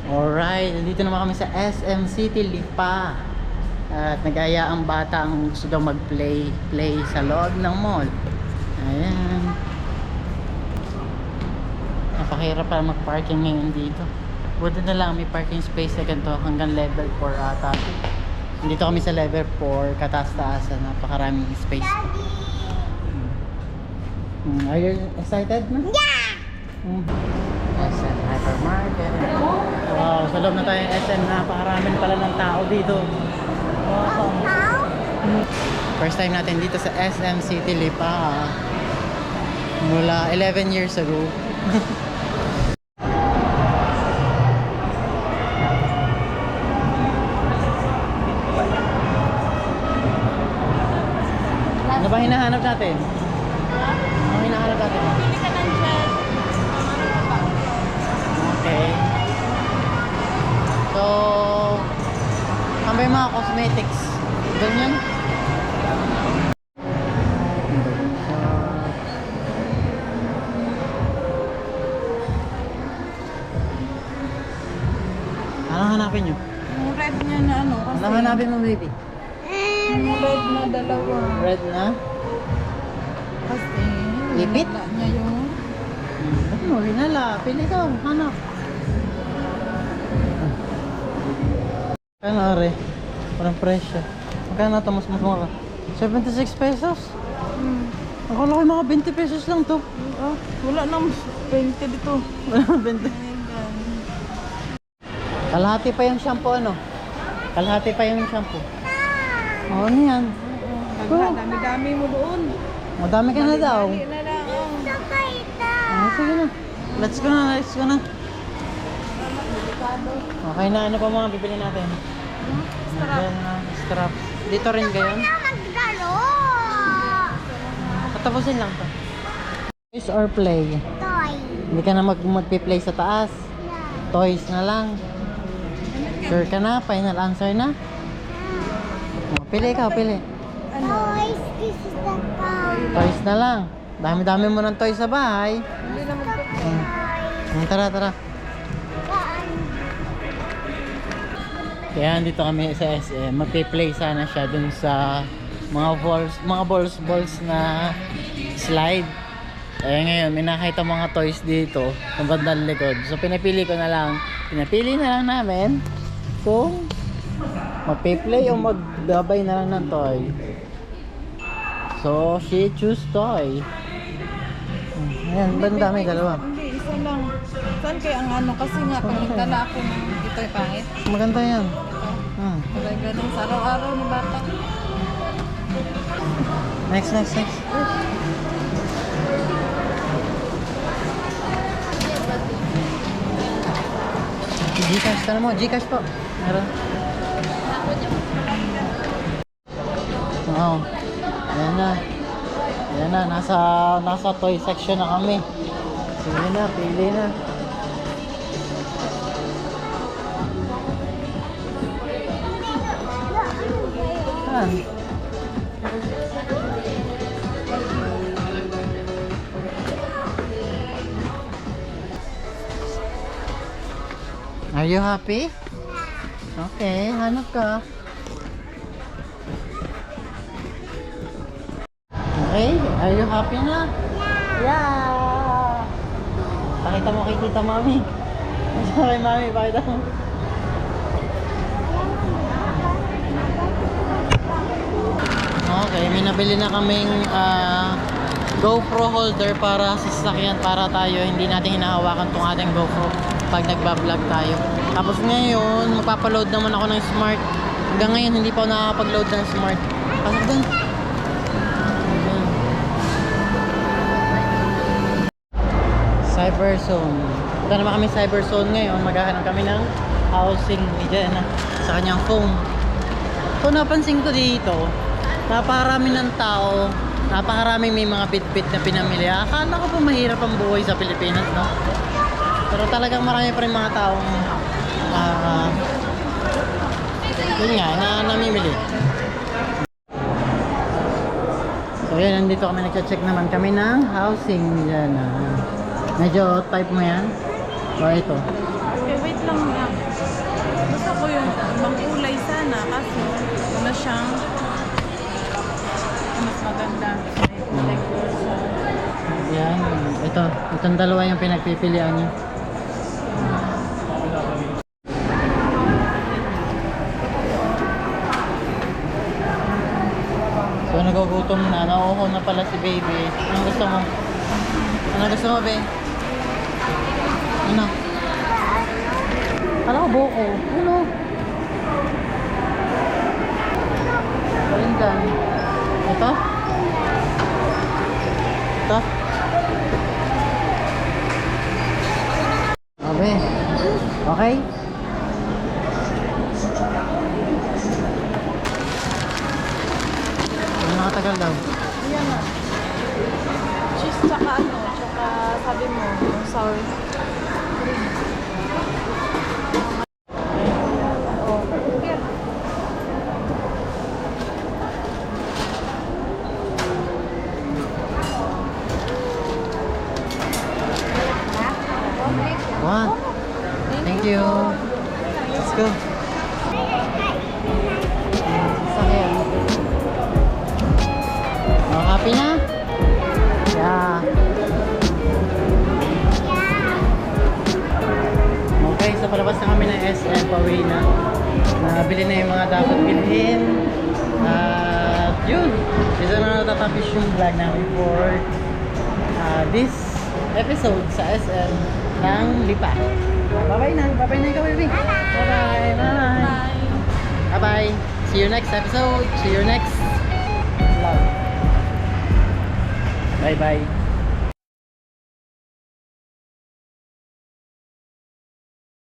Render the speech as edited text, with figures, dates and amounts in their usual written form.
Alright, nandito naman kami sa SM City Lipa. At nag-aya ang bata ang gusto daw mag-play sa loob ng mall. Ayan. Napakahirap para mag-parking ngayon dito. Buti na lang may parking space na ganito hanggang level 4 ata. Dito kami sa level 4, kataas-taasan. Napakaraming space. Are you excited? Yeah! SM Hypermarket. Wow, sa loob na tayo ng SM. Napakaraming pala ng tao dito. Wow. First time natin dito sa SM City Lipa. Mula 11 years ago. Ano ba hinahanap natin? Ano hinahanap natin? Pili ka ng gel. Okay. So, ano ba yung mga cosmetics? Ganyan? Anong hanapin nyo? Yung red niya na ano. Kasi Anong hanapin mo, baby? yung red na dalawa. Red na? Kasi Lipit? wala niya yung Ba't mo? Hinala. Pili ka. Hanap. Kano, are? Parang presyo. Magkano ito? Mas mura. 76 pesos? Akala ko yung mga 20 pesos lang to. oh, wala nang 20 dito. Wala 20. Kalahati pa yung shampoo, ano? Kalahati pa yung shampoo. Oo, ano yan? Dami-dami mo doon. Madami ka na daw. Dali na lang. Sige na. Let's go na, let's go na. Okay na, ano pa mga bibili natin? Strap. Strap. Dito rin gayon? Patapusin lang to. Toys or play? Hindi ka na magpi-play sa taas? Toys na lang. Sure ka na? Final answer na? Pili ka, pili. Toys na lang. Dami-dami mo ng toys sa bahay. Hindi naman po. Tara, tara. Kaya dito kami sa SM. Magpi-play sana siya dun sa mga balls na slide. Eh ngayon, may nakita mga toys dito sa bandang likod. So pinapili na lang namin kung magpi-play o magbabay na lang ng toy. So she choose toy. Ayan, banda may dalawa. Hindi, isa lang. Saan kaya ang ano? Kasi nga, pag nagdala ako ng ito ay pangit. Maganda yan. Kaya ganun sa araw-araw ni bata. Next. Gcash, tala mo, Gcash po. Meron. Oo. Ayan na, nasa toy section na kami. Sige na, pili na. Saan? Are you happy? Okay, hanap ka. Okay, are you happy na? Yeah! Pakita mo kay Tita Mami. Kay Mami, pakita mo. Okay, may nabili na kaming GoPro holder para sa sasakyan para tayo hindi natin hinahawakan tong ating GoPro pag nagbablog tayo. Tapos ngayon, magpapaload naman ako ng smart. Hanggang ngayon, hindi pa ako nakakapag-load ng smart. Pasok dun. Cyberzone. Punta naman kami Cyberzone ngayon. Maghahanap kami ng housing ni Jenna sa kanyang phone. So napansin ko dito, napakarami ng tao, napakarami may mga bit-bit na pinamili. Akala ko pa mahirap ang buhay sa Pilipinas, no? Pero talagang marami pa rin mga taong yun nga, na namimili. So yun, nandito kami nagche-check naman kami ng housing dyan. Medyo type mo yan? O ito? Okay, wait lang nga. Itong dalawa yung pinagpipilian niyo. So nagugutom na, nauuho na pala si baby. Anong gusto mo? Anong gusto mo, be? Ano? Kala ko buko. Ano? Ayun dyan. Ito? Ito? Okay. Okay? Ano nakatagal daw? Ayan na. Cheese tsaka ano, tsaka sabi mo, yung sour cream. Oh. One. Thank you. Let's go. Sakyan. Oh, happy na? Yeah. Okay, so palabas na kami ng SM, pauwi na. Nabili na yung mga dapat bilhin. At yun, dito na natatapos yung vlog namin for this episode sa SM ng Lipa. Bye-bye na. Bye-bye na ikaw, baby. Bye-bye. Bye-bye. Bye. Bye-bye. See you next episode. See you next vlog. Bye-bye.